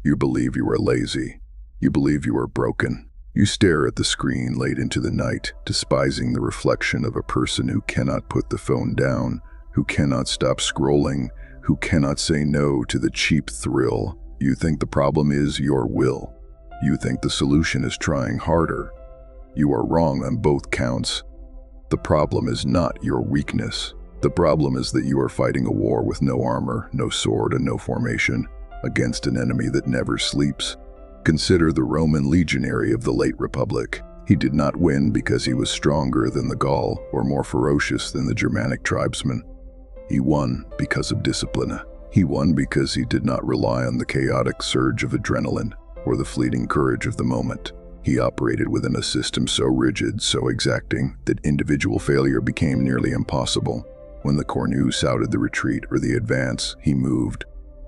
You believe you are lazy. You believe you are broken. You stare at the screen late into the night, despising the reflection of a person who cannot put the phone down, who cannot stop scrolling, who cannot say no to the cheap thrill. You think the problem is your will. You think the solution is trying harder. You are wrong on both counts. The problem is not your weakness. The problem is that you are fighting a war with no armor, no sword, and no formation, against an enemy that never sleeps. Consider the Roman legionary of the late Republic. He did not win because he was stronger than the Gaul or more ferocious than the Germanic tribesmen. He won because of discipline. He won because he did not rely on the chaotic surge of adrenaline or the fleeting courage of the moment. He operated within a system so rigid, so exacting, that individual failure became nearly impossible. When the Cornu shouted the retreat or the advance, he moved.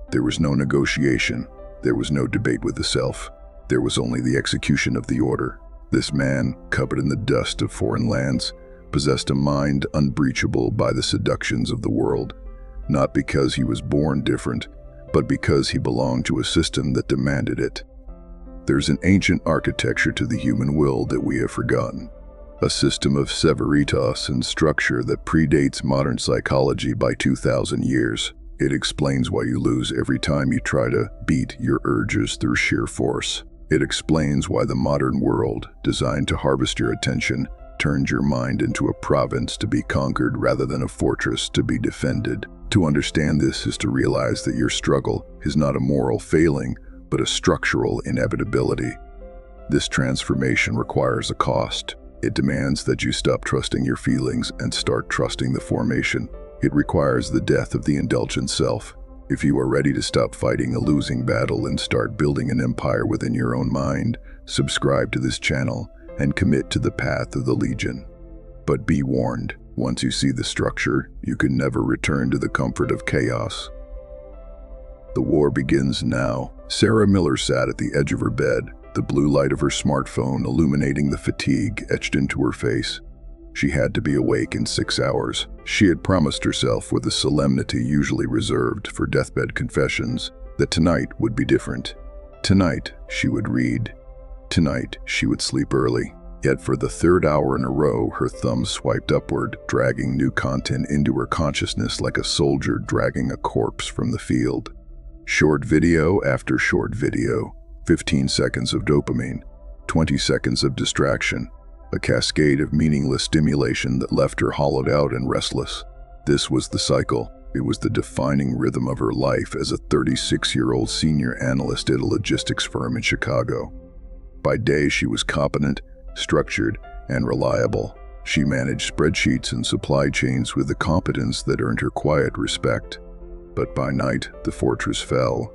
There was no negotiation. There was no debate with the self. There was only the execution of the order. This man, covered in the dust of foreign lands, possessed a mind unbreachable by the seductions of the world, not because he was born different, but because he belonged to a system that demanded it. There's an ancient architecture to the human will that we have forgotten, a system of Severitas and structure that predates modern psychology by 2,000 years. It explains why you lose every time you try to beat your urges through sheer force. It explains why the modern world, designed to harvest your attention, turns your mind into a province to be conquered rather than a fortress to be defended. To understand this is to realize that your struggle is not a moral failing, but a structural inevitability. This transformation requires a cost. It demands that you stop trusting your feelings and start trusting the formation. It requires the death of the indulgent self. If you are ready to stop fighting a losing battle and start building an empire within your own mind, subscribe to this channel and commit to the path of the Legion. But be warned, once you see the structure, you can never return to the comfort of chaos. The war begins now. Sarah Miller sat at the edge of her bed, the blue light of her smartphone illuminating the fatigue etched into her face. She had to be awake in 6 hours. She had promised herself, with a solemnity usually reserved for deathbed confessions, that tonight would be different. Tonight, she would read. Tonight, she would sleep early. Yet for the third hour in a row, her thumb swiped upward, dragging new content into her consciousness like a soldier dragging a corpse from the field. Short video after short video, 15 seconds of dopamine, 20 seconds of distraction, a cascade of meaningless stimulation that left her hollowed out and restless. This was the cycle. It was the defining rhythm of her life as a 36-year-old senior analyst at a logistics firm in Chicago. By day, she was competent, structured, and reliable. She managed spreadsheets and supply chains with a competence that earned her quiet respect. But by night, the fortress fell.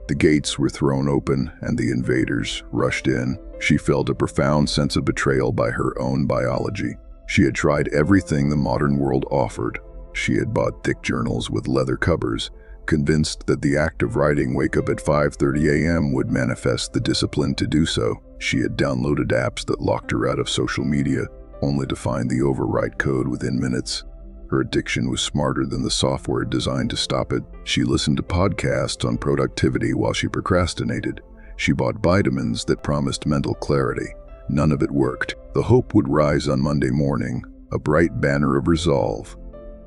The gates were thrown open and the invaders rushed in. She felt a profound sense of betrayal by her own biology. She had tried everything the modern world offered. She had bought thick journals with leather covers, convinced that the act of writing "wake up at 5:30 a.m. would manifest the discipline to do so. She had downloaded apps that locked her out of social media, only to find the overwrite code within minutes. Her addiction was smarter than the software designed to stop it. She listened to podcasts on productivity while she procrastinated. She bought vitamins that promised mental clarity. None of it worked. The hope would rise on Monday morning, a bright banner of resolve.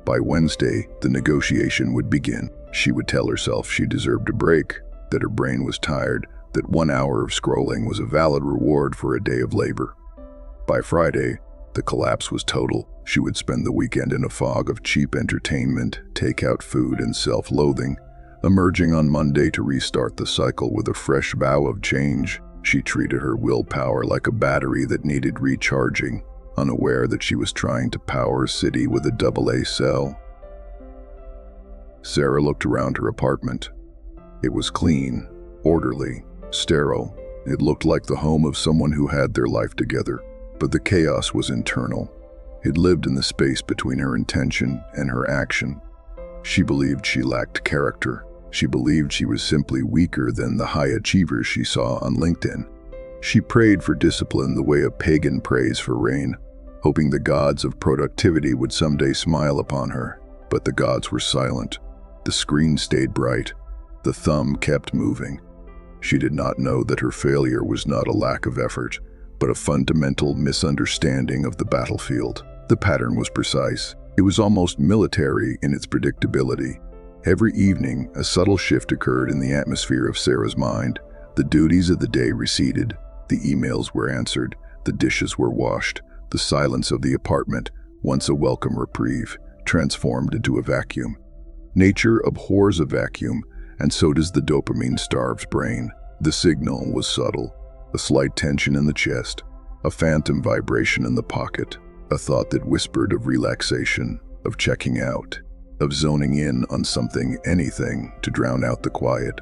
By Wednesday, the negotiation would begin. She would tell herself she deserved a break, that her brain was tired, that 1 hour of scrolling was a valid reward for a day of labor. By Friday, the collapse was total. She would spend the weekend in a fog of cheap entertainment, takeout food, and self-loathing, emerging on Monday to restart the cycle with a fresh vow of change. She treated her willpower like a battery that needed recharging, unaware that she was trying to power a city with a AA cell. Sarah looked around her apartment. It was clean, orderly, sterile. It looked like the home of someone who had their life together. But the chaos was internal. It lived in the space between her intention and her action. She believed she lacked character. She believed she was simply weaker than the high achievers she saw on LinkedIn. She prayed for discipline the way a pagan prays for rain, hoping the gods of productivity would someday smile upon her. But the gods were silent. The screen stayed bright. The thumb kept moving. She did not know that her failure was not a lack of effort, but a fundamental misunderstanding of the battlefield. The pattern was precise. It was almost military in its predictability. Every evening, a subtle shift occurred in the atmosphere of Sarah's mind. The duties of the day receded, the emails were answered, the dishes were washed. The silence of the apartment, once a welcome reprieve, transformed into a vacuum. Nature abhors a vacuum, and so does the dopamine-starved brain. The signal was subtle, a slight tension in the chest, a phantom vibration in the pocket, a thought that whispered of relaxation, of checking out, of zoning in on something, anything, to drown out the quiet.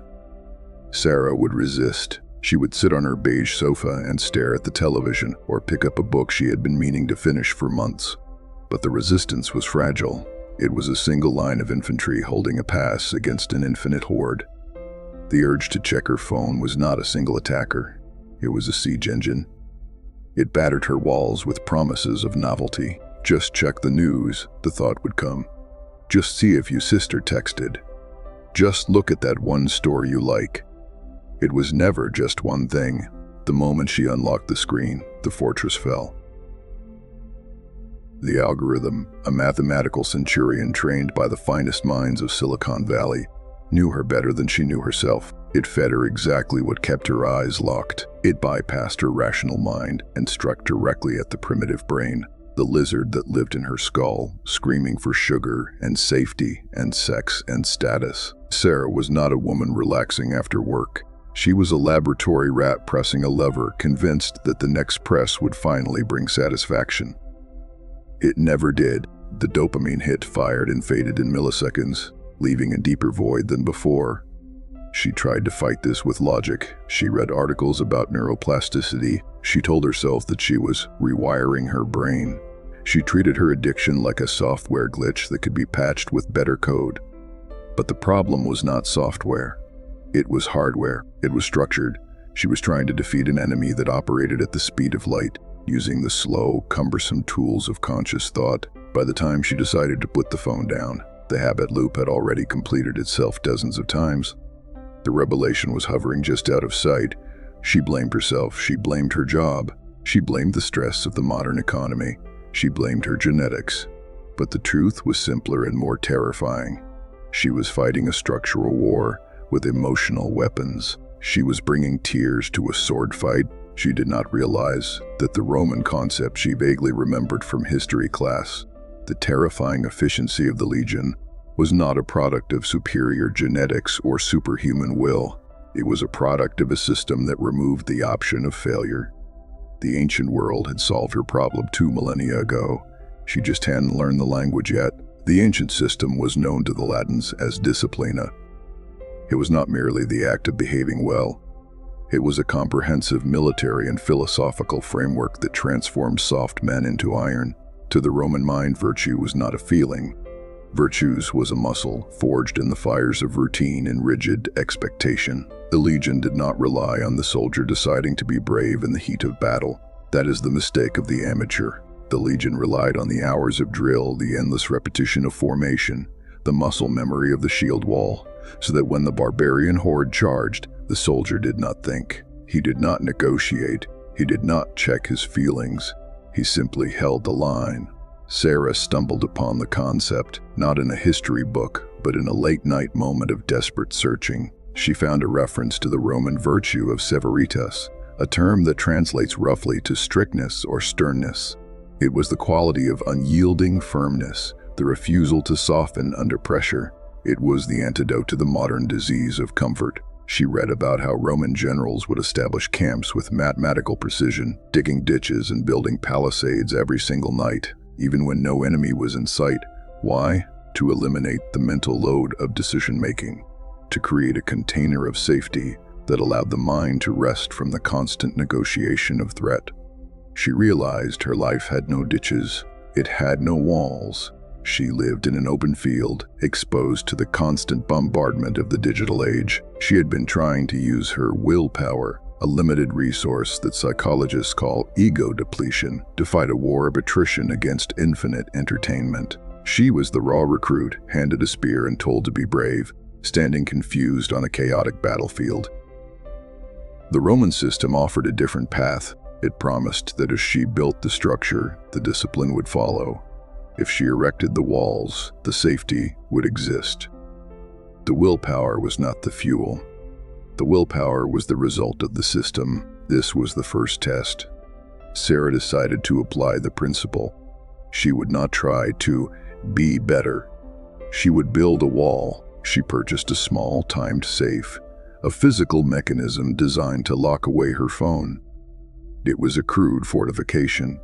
Sarah would resist. She would sit on her beige sofa and stare at the television or pick up a book she had been meaning to finish for months. But the resistance was fragile. It was a single line of infantry holding a pass against an infinite horde. The urge to check her phone was not a single attacker. It was a siege engine. It battered her walls with promises of novelty. Just check the news, the thought would come. Just see if your sister texted. Just look at that one store you like. It was never just one thing. The moment she unlocked the screen, the fortress fell. The algorithm, a mathematical centurion trained by the finest minds of Silicon Valley, knew her better than she knew herself. It fed her exactly what kept her eyes locked. It bypassed her rational mind and struck directly at the primitive brain, the lizard that lived in her skull, screaming for sugar and safety and sex and status. Sarah was not a woman relaxing after work. She was a laboratory rat pressing a lever, convinced that the next press would finally bring satisfaction. It never did. The dopamine hit fired and faded in milliseconds, leaving a deeper void than before. She tried to fight this with logic. She read articles about neuroplasticity. She told herself that she was rewiring her brain. She treated her addiction like a software glitch that could be patched with better code. But the problem was not software. It was hardware. It was structured. She was trying to defeat an enemy that operated at the speed of light, using the slow, cumbersome tools of conscious thought. By the time she decided to put the phone down, the habit loop had already completed itself dozens of times. The revelation was hovering just out of sight. She blamed herself. She blamed her job. She blamed the stress of the modern economy. She blamed her genetics. But the truth was simpler and more terrifying. She was fighting a structural war with emotional weapons. She was bringing tears to a sword fight. She did not realize that the Roman concept she vaguely remembered from history class, the terrifying efficiency of the legion, was not a product of superior genetics or superhuman will. It was a product of a system that removed the option of failure. The ancient world had solved her problem 2 millennia ago. She just hadn't learned the language yet. The ancient system was known to the Latins as disciplina. It was not merely the act of behaving well. It was a comprehensive military and philosophical framework that transformed soft men into iron. To the Roman mind, virtue was not a feeling. Virtues was a muscle, forged in the fires of routine and rigid expectation. The legion did not rely on the soldier deciding to be brave in the heat of battle. That is the mistake of the amateur. The legion relied on the hours of drill, the endless repetition of formation, the muscle memory of the shield wall, so that when the barbarian horde charged, the soldier did not think. He did not negotiate. He did not check his feelings. He simply held the line. Sarah stumbled upon the concept, not in a history book, but in a late-night moment of desperate searching. She found a reference to the Roman virtue of severitas, a term that translates roughly to strictness or sternness. It was the quality of unyielding firmness, the refusal to soften under pressure. It was the antidote to the modern disease of comfort. She read about how Roman generals would establish camps with mathematical precision, digging ditches and building palisades every single night, even when no enemy was in sight. Why? To eliminate the mental load of decision-making, to create a container of safety that allowed the mind to rest from the constant negotiation of threat. She realized her life had no ditches. It had no walls. She lived in an open field, exposed to the constant bombardment of the digital age. She had been trying to use her willpower, a limited resource that psychologists call ego depletion, to fight a war of attrition against infinite entertainment. She was the raw recruit, handed a spear and told to be brave, standing confused on a chaotic battlefield. The Roman system offered a different path. It promised that if she built the structure, the discipline would follow. If she erected the walls, the safety would exist. The willpower was not the fuel. The willpower was the result of the system. This was the first test. Sarah decided to apply the principle. She would not try to be better. She would build a wall. She purchased a small, timed safe, a physical mechanism designed to lock away her phone. It was a crude fortification,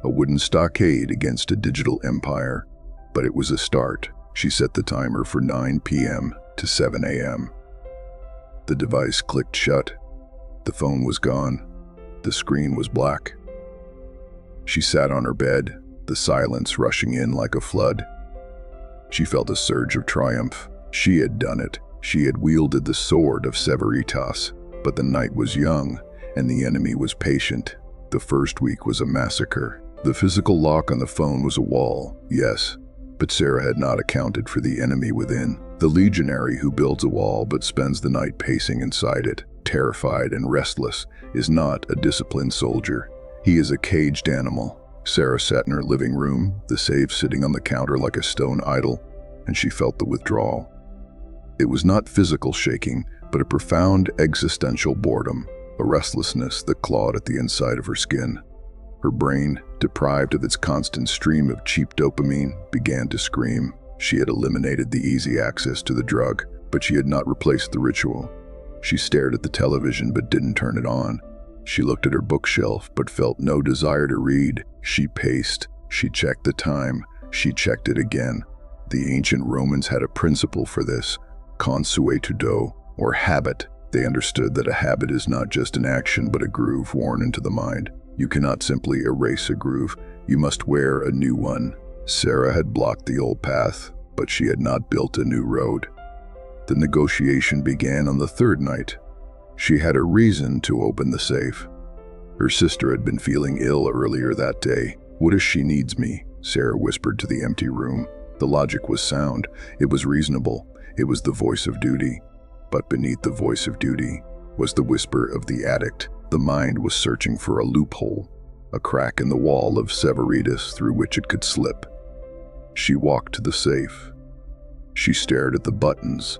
a wooden stockade against a digital empire, but it was a start. She set the timer for 9 p.m. to 7 a.m. The device clicked shut. The phone was gone. The screen was black. She sat on her bed, the silence rushing in like a flood. She felt a surge of triumph. She had done it. She had wielded the sword of Severitas. But the night was young, and the enemy was patient. The first week was a massacre. The physical lock on the phone was a wall, yes, but Sarah had not accounted for the enemy within. The legionary who builds a wall but spends the night pacing inside it, terrified and restless, is not a disciplined soldier. He is a caged animal. Sarah sat in her living room, the safe sitting on the counter like a stone idol, and she felt the withdrawal. It was not physical shaking, but a profound existential boredom, a restlessness that clawed at the inside of her skin. Her brain, deprived of its constant stream of cheap dopamine, began to scream. She had eliminated the easy access to the drug, but she had not replaced the ritual. She stared at the television but didn't turn it on. She looked at her bookshelf but felt no desire to read. She paced. She checked the time. She checked it again. The ancient Romans had a principle for this, consuetudo, or habit. They understood that a habit is not just an action but a groove worn into the mind. You cannot simply erase a groove. You must wear a new one. Sarah had blocked the old path, but she had not built a new road. The negotiation began on the third night. She had a reason to open the safe. Her sister had been feeling ill earlier that day. "What if she needs me?" Sarah whispered to the empty room. The logic was sound. It was reasonable. It was the voice of duty. But beneath the voice of duty was the whisper of the addict. The mind was searching for a loophole, a crack in the wall of Severitas through which it could slip. She walked to the safe. She stared at the buttons.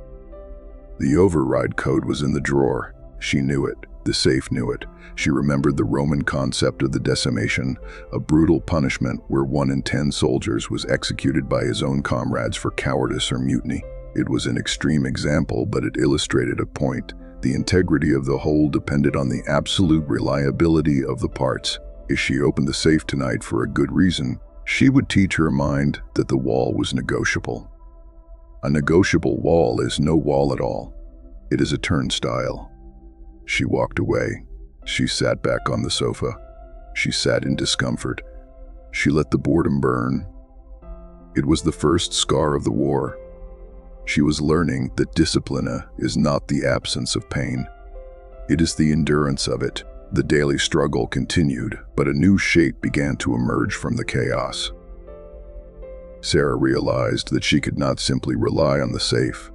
The override code was in the drawer. She knew it. The safe knew it. She remembered the Roman concept of the decimation, a brutal punishment where 1 in 10 soldiers was executed by his own comrades for cowardice or mutiny. It was an extreme example, but it illustrated a point. The integrity of the whole depended on the absolute reliability of the parts. If she opened the safe tonight for a good reason, she would teach her mind that the wall was negotiable. A negotiable wall is no wall at all. It is a turnstile. She walked away. She sat back on the sofa. She sat in discomfort. She let the boredom burn. It was the first scar of the war. She was learning that disciplina is not the absence of pain. It is the endurance of it. The daily struggle continued, but a new shape began to emerge from the chaos. Sarah realized that she could not simply rely on the safe.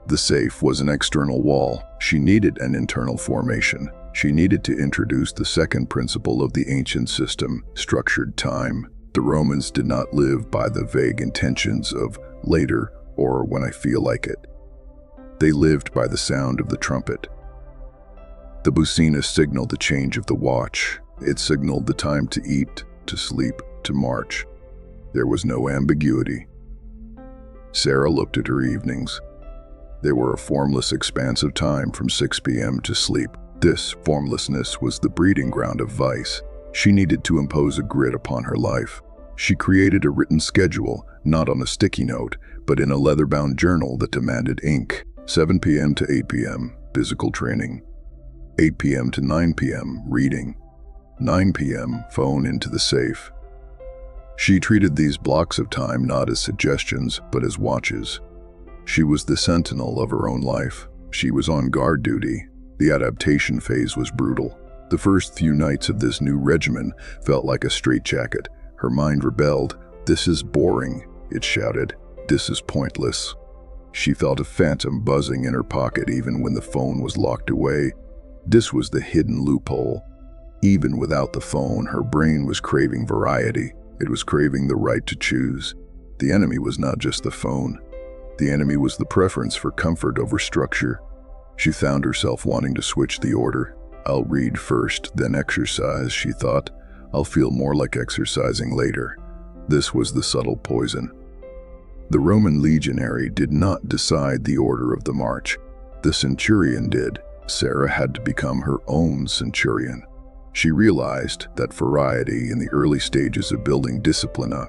The safe was an external wall. She needed an internal formation. She needed to introduce the second principle of the ancient system, structured time. The Romans did not live by the vague intentions of later or when I feel like it. They lived by the sound of the trumpet. The bucina signaled the change of the watch. It signaled the time to eat, to sleep, to march. There was no ambiguity. Sarah looked at her evenings. They were a formless expanse of time from 6 p.m. to sleep. This formlessness was the breeding ground of vice. She needed to impose a grid upon her life. She created a written schedule, not on a sticky note, but in a leather-bound journal that demanded ink. 7 p.m. to 8 p.m., physical training. 8 p.m. to 9 p.m., reading. 9 p.m., phone into the safe. She treated these blocks of time not as suggestions, but as watches. She was the sentinel of her own life. She was on guard duty. The adaptation phase was brutal. The first few nights of this new regimen felt like a straitjacket. Her mind rebelled. "This is boring," it shouted. "This is pointless." She felt a phantom buzzing in her pocket even when the phone was locked away. This was the hidden loophole. Even without the phone, her brain was craving variety. It was craving the right to choose. The enemy was not just the phone. The enemy was the preference for comfort over structure. She found herself wanting to switch the order. I'll read first, then exercise, she thought. I'll feel more like exercising later. This was the subtle poison. The Roman legionary did not decide the order of the march. The centurion did. Sarah had to become her own centurion. She realized that variety in the early stages of building disciplina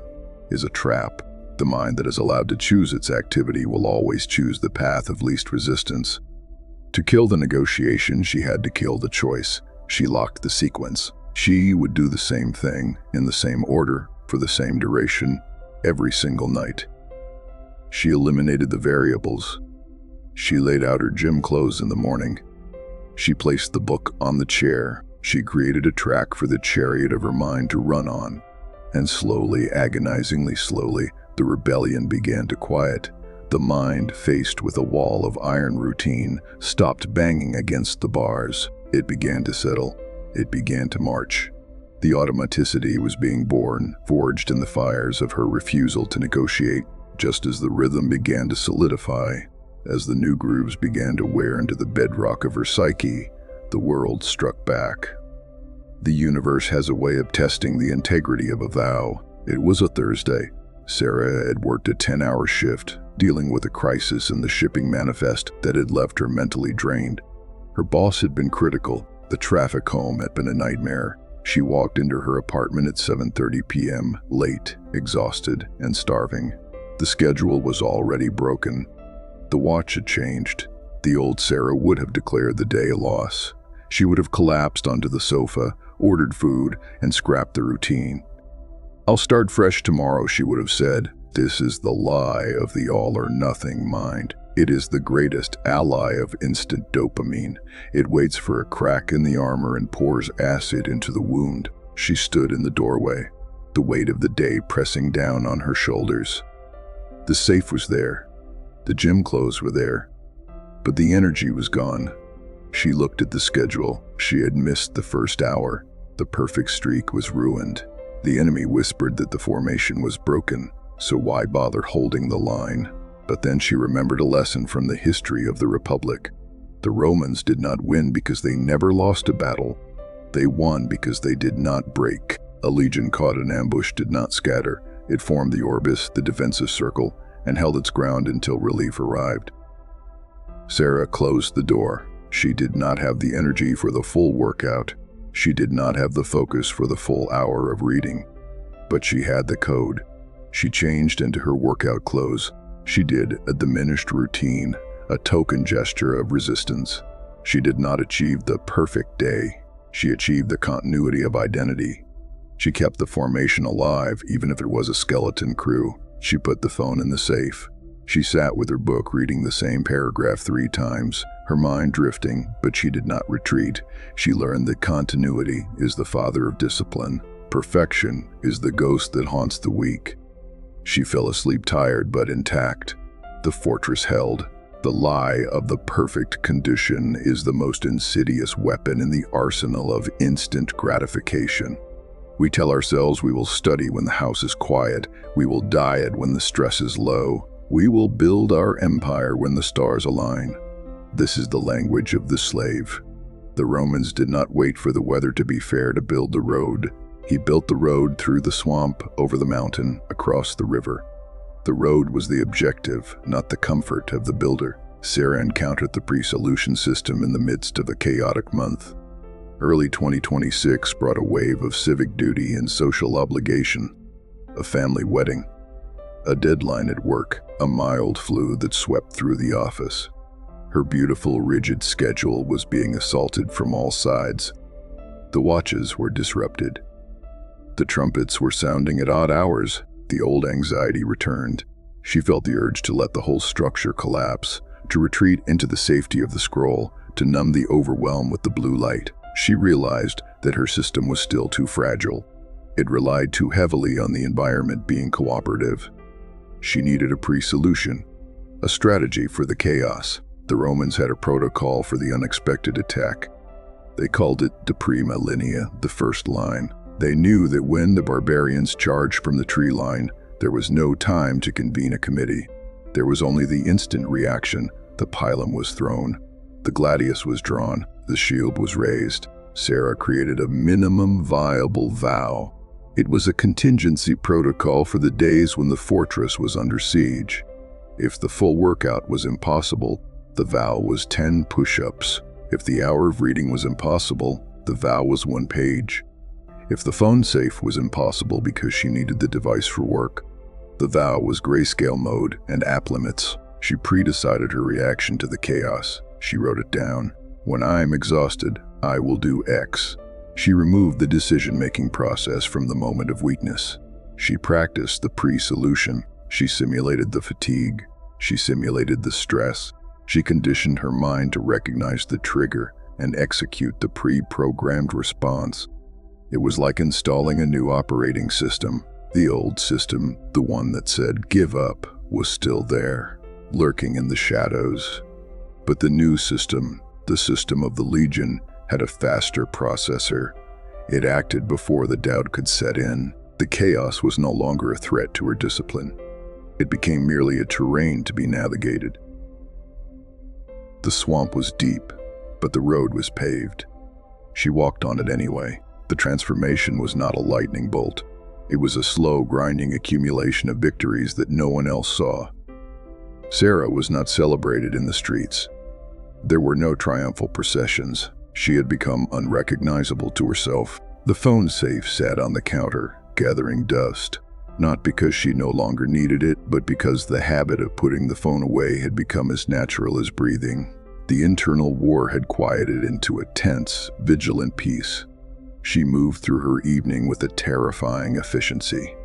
is a trap. The mind that is allowed to choose its activity will always choose the path of least resistance. To kill the negotiation, she had to kill the choice. She locked the sequence. She would do the same thing, in the same order, for the same duration, every single night. She eliminated the variables. She laid out her gym clothes in the morning. She placed the book on the chair. She created a track for the chariot of her mind to run on. And slowly, agonizingly slowly, the rebellion began to quiet. The mind, faced with a wall of iron routine, stopped banging against the bars. It began to settle. It began to march. The automaticity was being born, forged in the fires of her refusal to negotiate, just as the rhythm began to solidify. As the new grooves began to wear into the bedrock of her psyche, the world struck back. The universe has a way of testing the integrity of a vow. It was a Thursday. Sarah had worked a 10-hour shift, dealing with a crisis in the shipping manifest that had left her mentally drained. Her boss had been critical. The traffic home had been a nightmare. She walked into her apartment at 7:30 p.m., late, exhausted, and starving. The schedule was already broken. The watch had changed. The old Sarah would have declared the day a loss. She would have collapsed onto the sofa, ordered food, and scrapped the routine. "I'll start fresh tomorrow," she would have said. This is the lie of the all-or-nothing mind. It is the greatest ally of instant dopamine. It waits for a crack in the armor and pours acid into the wound. She stood in the doorway, the weight of the day pressing down on her shoulders. The safe was there. The gym clothes were there. But the energy was gone. She looked at the schedule. She had missed the first hour. The perfect streak was ruined. The enemy whispered that the formation was broken, so why bother holding the line? But then she remembered a lesson from the history of the Republic. The Romans did not win because they never lost a battle. They won because they did not break. A legion caught in ambush did not scatter. It formed the orbis, the defensive circle, and held its ground until relief arrived. Sarah closed the door. She did not have the energy for the full workout. She did not have the focus for the full hour of reading. But she had the code. She changed into her workout clothes. She did a diminished routine, a token gesture of resistance. She did not achieve the perfect day. She achieved the continuity of identity. She kept the formation alive, even if it was a skeleton crew. She put the phone in the safe. She sat with her book, reading the same paragraph 3 times, her mind drifting, but she did not retreat. She learned that continuity is the father of discipline. Perfection is the ghost that haunts the weak. She fell asleep tired but intact. The fortress held. The lie of the perfect condition is the most insidious weapon in the arsenal of instant gratification. We tell ourselves we will study when the house is quiet. We will diet when the stress is low. We will build our empire when the stars align. This is the language of the slave. The Romans did not wait for the weather to be fair to build the road. He built the road through the swamp, over the mountain, across the river. The road was the objective, not the comfort of the builder. Sarah encountered the pre-solution system in the midst of a chaotic month. Early 2026 brought a wave of civic duty and social obligation. A family wedding. A deadline at work. A mild flu that swept through the office. Her beautiful, rigid schedule was being assaulted from all sides. The watches were disrupted. The trumpets were sounding at odd hours. The old anxiety returned. She felt the urge to let the whole structure collapse, to retreat into the safety of the scroll, to numb the overwhelm with the blue light. She realized that her system was still too fragile. It relied too heavily on the environment being cooperative. She needed a pre-solution. a strategy for the chaos. The Romans had a protocol for the unexpected attack. They called it de prima linea, the first line. They knew that when the barbarians charged from the tree line, there was no time to convene a committee. There was only the instant reaction. The pilum was thrown. The gladius was drawn. The shield was raised. Sarah created a minimum viable vow. It was a contingency protocol for the days when the fortress was under siege. If the full workout was impossible, the vow was 10 push-ups. If the hour of reading was impossible, the vow was 1 page. If the phone safe was impossible because she needed the device for work, the vow was grayscale mode and app limits. She pre-decided her reaction to the chaos. She wrote it down. When I'm exhausted, I will do X. She removed the decision-making process from the moment of weakness. She practiced the pre-solution. She simulated the fatigue. She simulated the stress. She conditioned her mind to recognize the trigger and execute the pre-programmed response. It was like installing a new operating system. The old system, the one that said give up, was still there, lurking in the shadows. But the new system, the system of the Legion, had a faster processor. It acted before the doubt could set in. The chaos was no longer a threat to her discipline. It became merely a terrain to be navigated. The swamp was deep, but the road was paved. She walked on it anyway. The transformation was not a lightning bolt. It was a slow, grinding accumulation of victories that no one else saw. Sarah was not celebrated in the streets. There were no triumphal processions. She had become unrecognizable to herself. The phone safe sat on the counter, gathering dust. Not because she no longer needed it, but because the habit of putting the phone away had become as natural as breathing. The internal war had quieted into a tense, vigilant peace. She moved through her evening with a terrifying efficiency.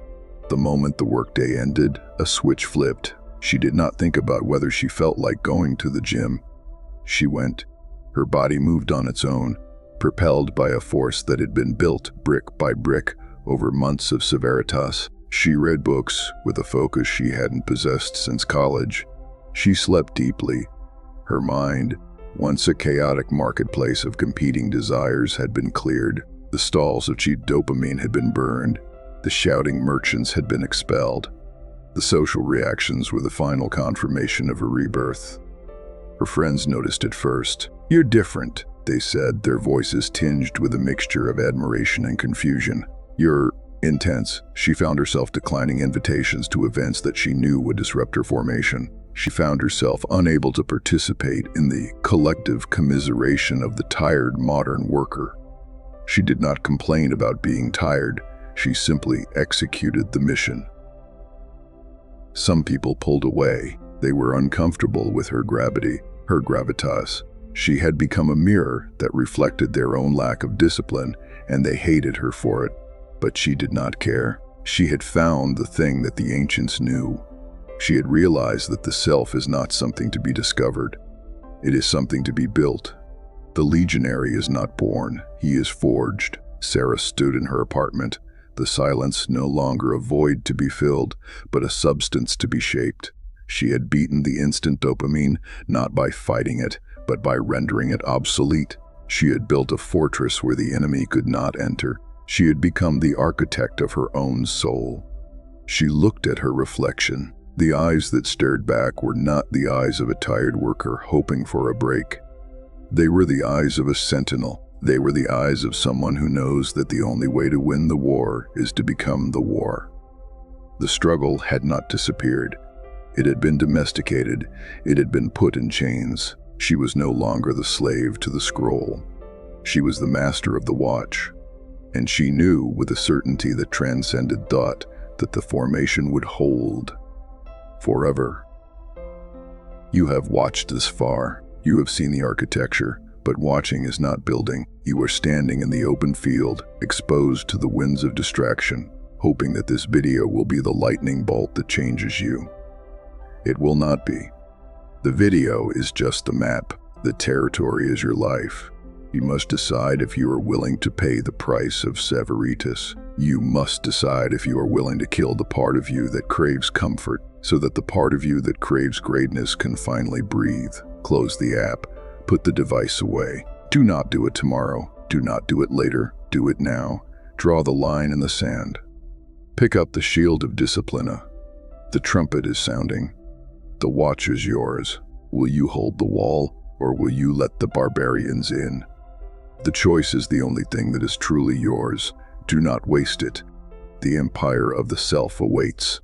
The moment the workday ended, a switch flipped. She did not think about whether she felt like going to the gym. She went. Her body moved on its own, propelled by a force that had been built brick by brick over months of Severitas. She read books with a focus she hadn't possessed since college. She slept deeply. Her mind, once a chaotic marketplace of competing desires, had been cleared. The stalls of cheap dopamine had been burned. The shouting merchants had been expelled. The social reactions were the final confirmation of her rebirth. Her friends noticed it first. "You're different," they said, their voices tinged with a mixture of admiration and confusion. "You're intense." She found herself declining invitations to events that she knew would disrupt her formation. She found herself unable to participate in the collective commiseration of the tired modern worker. She did not complain about being tired. She simply executed the mission. Some people pulled away. They were uncomfortable with her gravity, her gravitas. She had become a mirror that reflected their own lack of discipline, and they hated her for it. But she did not care. She had found the thing that the ancients knew. She had realized that the self is not something to be discovered. It is something to be built. The legionary is not born, he is forged. Sarah stood in her apartment, the silence no longer a void to be filled, but a substance to be shaped. She had beaten the instant dopamine, not by fighting it, but by rendering it obsolete. She had built a fortress where the enemy could not enter. She had become the architect of her own soul. She looked at her reflection. The eyes that stared back were not the eyes of a tired worker hoping for a break. They were the eyes of a sentinel. They were the eyes of someone who knows that the only way to win the war is to become the war. The struggle had not disappeared. It had been domesticated. It had been put in chains. She was no longer the slave to the scroll. She was the master of the watch. And she knew with a certainty that transcended thought that the formation would hold forever. You have watched this far. You have seen the architecture, but watching is not building. You are standing in the open field, exposed to the winds of distraction, hoping that this video will be the lightning bolt that changes you. It will not be. The video is just the map. The territory is your life. You must decide if you are willing to pay the price of Severitas. You must decide if you are willing to kill the part of you that craves comfort, so that the part of you that craves greatness can finally breathe. Close the app. Put the device away. Do not do it tomorrow. Do not do it later. Do it now. Draw the line in the sand. Pick up the shield of Disciplina. The trumpet is sounding. The watch is yours. Will you hold the wall, or will you let the barbarians in? The choice is the only thing that is truly yours. Do not waste it. The empire of the self awaits.